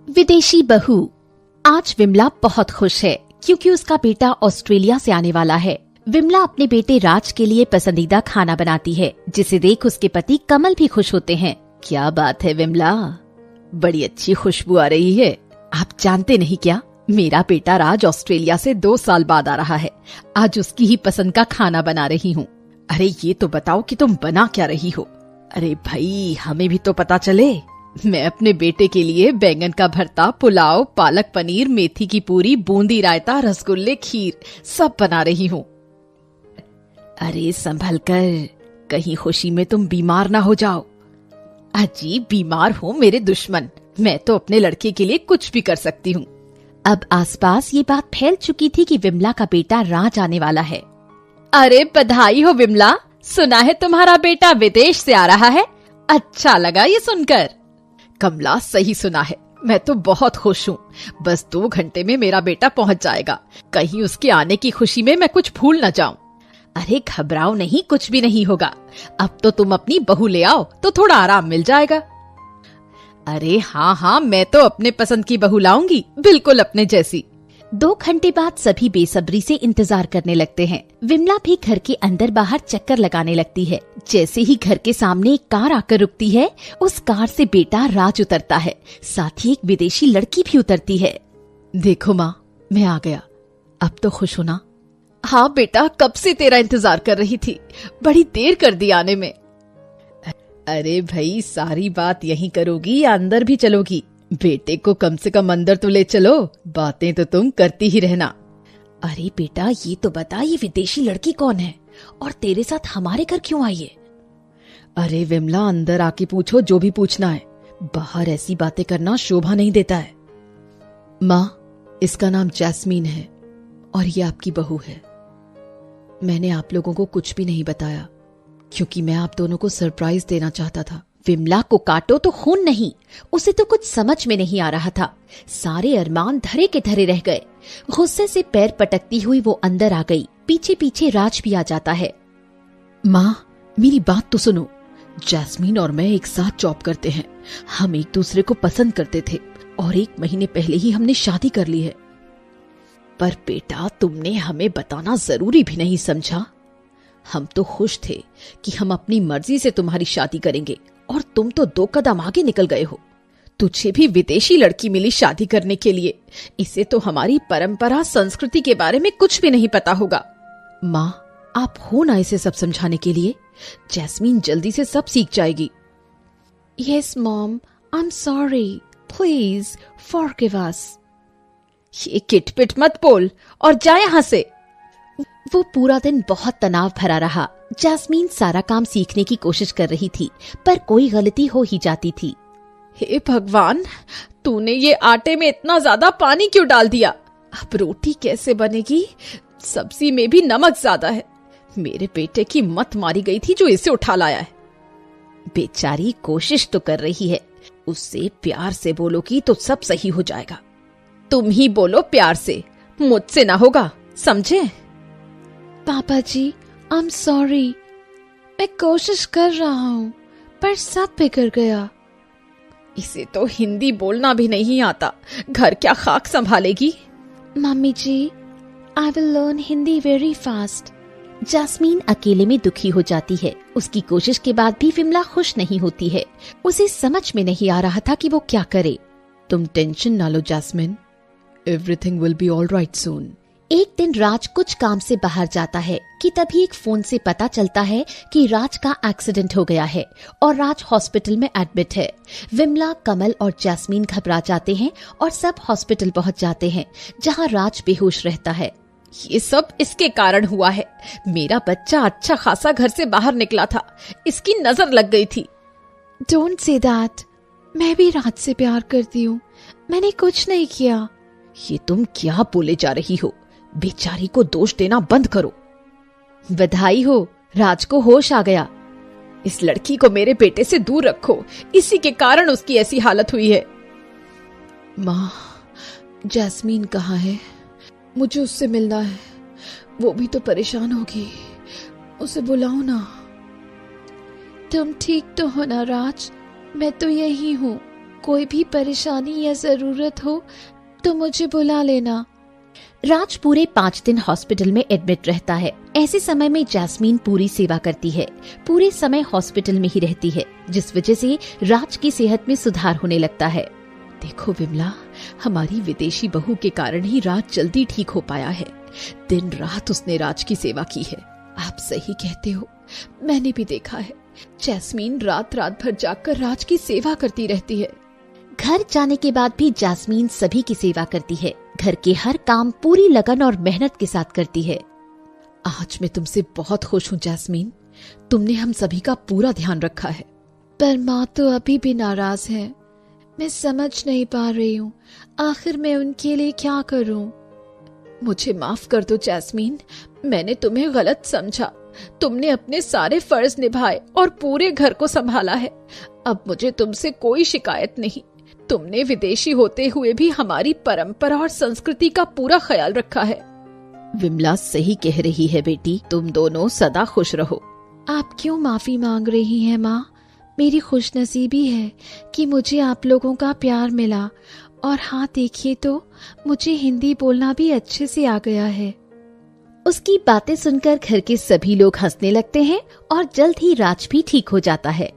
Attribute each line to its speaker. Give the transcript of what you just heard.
Speaker 1: विदेशी बहू। आज विमला बहुत खुश है क्योंकि उसका बेटा ऑस्ट्रेलिया से आने वाला है। विमला अपने बेटे राज के लिए पसंदीदा खाना बनाती है, जिसे देख उसके पति कमल भी खुश होते हैं। क्या बात है विमला, बड़ी अच्छी खुशबू आ रही है। आप जानते नहीं क्या, मेरा बेटा राज ऑस्ट्रेलिया से 2 साल बाद आ रहा है। आज उसकी ही पसंद का खाना बना रही हूँ। अरे ये तो बताओ कि तुम बना क्या रही हो। अरे भाई हमें भी तो पता चले। मैं अपने बेटे के लिए बैंगन का भरता, पुलाव, पालक पनीर, मेथी की पूरी, बूंदी रायता, रसगुल्ले, खीर सब बना रही हूँ। अरे संभल कर, कहीं खुशी में तुम बीमार ना हो जाओ। अजीब बीमार हो मेरे दुश्मन, मैं तो अपने लड़के के लिए कुछ भी कर सकती हूँ। अब आसपास ये बात फैल चुकी थी कि विमला का बेटा राज आने वाला है। अरे बधाई हो विमला, सुना है तुम्हारा बेटा विदेश से आ रहा है। अच्छा लगा ये सुनकर। कमला सही सुना है, मैं तो बहुत खुश हूँ। बस 2 घंटे में मेरा बेटा पहुँच जाएगा। कहीं उसके आने की खुशी में मैं कुछ भूल न जाऊं। अरे घबराओ नहीं, कुछ भी नहीं होगा। अब तो तुम अपनी बहू ले आओ तो थोड़ा आराम मिल जाएगा। अरे हाँ, मैं तो अपने पसंद की बहू लाऊंगी, बिल्कुल अपने जैसी। 2 घंटे बाद सभी बेसब्री से इंतजार करने लगते हैं। विमला भी घर के अंदर बाहर चक्कर लगाने लगती है। जैसे ही घर के सामने एक कार आकर रुकती है, उस कार से बेटा राज उतरता है, साथ ही एक विदेशी लड़की भी उतरती है। देखो माँ, मैं आ गया, अब तो खुश हो ना? हाँ बेटा, कब से तेरा इंतजार कर रही थी, बड़ी देर कर दी आने में। अरे भाई, सारी बात यहीं करोगी या अंदर भी चलोगी? बेटे को कम से कम अंदर तो ले चलो, बातें तो तुम करती ही रहना। अरे बेटा ये तो बता, ये विदेशी लड़की कौन है और तेरे साथ हमारे घर क्यों आई है? अरे विमला, अंदर आके पूछो जो भी पूछना है, बाहर ऐसी बातें करना शोभा नहीं देता है। माँ, इसका नाम जैस्मीन है और ये आपकी बहू है। मैंने आप लोगों को कुछ भी नहीं बताया क्योंकि मैं आप दोनों को सरप्राइज देना चाहता था। विमला को काटो तो खून नहीं, उसे तो कुछ समझ में नहीं आ रहा था। सारे अरमान धरे के धरे रह गए। गुस्से से पैर पटकती हुई वो अंदर आ गई। पीछे पीछे राज भी आ जाता है। माँ, मेरी बात तो सुनो। जैस्मीन और मैं एक साथ जॉब करते हैं। हम एक दूसरे को पसंद करते थे और 1 महीने पहले ही हमने शादी कर ली है। पर बेटा, तुमने हमें बताना जरूरी भी नहीं समझा। हम तो खुश थे कि हम अपनी मर्जी से तुम्हारी शादी करेंगे और तुम तो 2 कदम आगे निकल गए हो। तुझे भी विदेशी लड़की मिली शादी करने के लिए। इसे तो हमारी परंपरा संस्कृति के बारे में कुछ भी नहीं पता होगा। माँ, आप हो ना इसे सब समझाने के लिए। जैस्मीन जल्दी से सब सीख जाएगी। Yes mom, I am sorry, please forgive अस। ये किटपिट मत बोल और जा यहाँ से। वो पूरा दिन बहुत तनाव भरा रहा। जैस्मीन सारा काम सीखने की कोशिश कर रही थी, पर कोई गलती हो ही जाती थी। हे भगवान, तूने ये आटे में इतना ज्यादा पानी क्यों डाल दिया? अब रोटी कैसे बनेगी? सब्जी में भी नमक ज्यादा है। मेरे बेटे की मत मारी गई थी जो इसे उठा लाया है। बेचारी कोशिश तो कर रही है, उससे प्यार से बोलोगी तो सब सही हो जाएगा। तुम ही बोलो प्यार से, मुझसे ना होगा, समझे? पापा जी, आई एम सॉरी, मैं कोशिश कर रहा हूँ पर सब बिगड़ गया। इसे तो हिंदी बोलना भी नहीं आता, घर क्या खाक संभालेगी? Mummy ji, I will learn Hindi very fast. Jasmine अकेले में दुखी हो जाती है। उसकी कोशिश के बाद भी विमला खुश नहीं होती है। उसे समझ में नहीं आ रहा था कि वो क्या करे। तुम टेंशन ना लो Jasmine, everything will be all right soon. एक दिन राज कुछ काम से बाहर जाता है कि तभी एक फोन से पता चलता है कि राज का एक्सीडेंट हो गया है और राज हॉस्पिटल में एडमिट है। विमला, कमल और जैस्मीन घबरा जाते हैं और सब हॉस्पिटल पहुंच जाते हैं, जहां राज बेहोश रहता है। ये सब इसके कारण हुआ है। मेरा बच्चा अच्छा खासा घर से बाहर निकला था, इसकी नजर लग गई थी। डोंट से दैट, मैं भी राज से प्यार करती हूँ, मैंने कुछ नहीं किया। ये तुम क्या बोले जा रही हो? बेचारी को दोष देना बंद करो। बधाई हो, राज को होश आ गया। इस लड़की को मेरे बेटे से दूर रखो, इसी के कारण उसकी ऐसी हालत हुई है। माँ, जैस्मीन कहाँ है? मुझे उससे मिलना है, वो भी तो परेशान होगी, उसे बुलाओ ना। तुम ठीक तो हो ना राज? मैं तो यही हूँ।
Speaker 2: कोई भी परेशानी या जरूरत हो तो मुझे बुला लेना।
Speaker 1: राज पूरे 5 दिन हॉस्पिटल में एडमिट रहता है। ऐसे समय में जैस्मीन पूरी सेवा करती है, पूरे समय हॉस्पिटल में ही रहती है, जिस वजह से राज की सेहत में सुधार होने लगता है।
Speaker 2: देखो विमला, हमारी विदेशी बहू के कारण ही राज जल्दी ठीक हो पाया है। दिन रात उसने राज की सेवा की है। आप सही कहते हो, मैंने भी देखा है। जैस्मीन रात रात भर जागकर राज की सेवा करती रहती है।
Speaker 1: घर जाने के बाद भी जैस्मीन सभी की सेवा करती है। घर के हर काम पूरी लगन और मेहनत के साथ करती है।
Speaker 2: आज मैं तुमसे बहुत खुश हूँ जैस्मीन, तुमने हम सभी का पूरा ध्यान रखा है। पर माँ तो अभी भी नाराज है। मैं समझ नहीं पा रही हूँ, आखिर मैं उनके लिए क्या करूँ। मुझे माफ कर दो जैस्मीन, मैंने तुम्हें गलत समझा। तुमने अपने सारे फर्ज निभाए और पूरे घर को संभाला है। अब मुझे तुमसे कोई शिकायत नहीं। तुमने विदेशी होते हुए भी हमारी परंपरा और संस्कृति का पूरा ख्याल रखा है।
Speaker 1: विमला सही कह रही है बेटी, तुम दोनों सदा खुश रहो।
Speaker 2: आप क्यों माफी मांग रही हैं माँ? मेरी खुशनसीबी है कि मुझे आप लोगों का प्यार मिला। और हाँ देखिए तो मुझे हिंदी बोलना भी अच्छे से आ गया है।
Speaker 1: उसकी बातें सुनकर घर के सभी लोग हंसने लगते हैं और जल्द ही राज भी ठीक हो जाता है।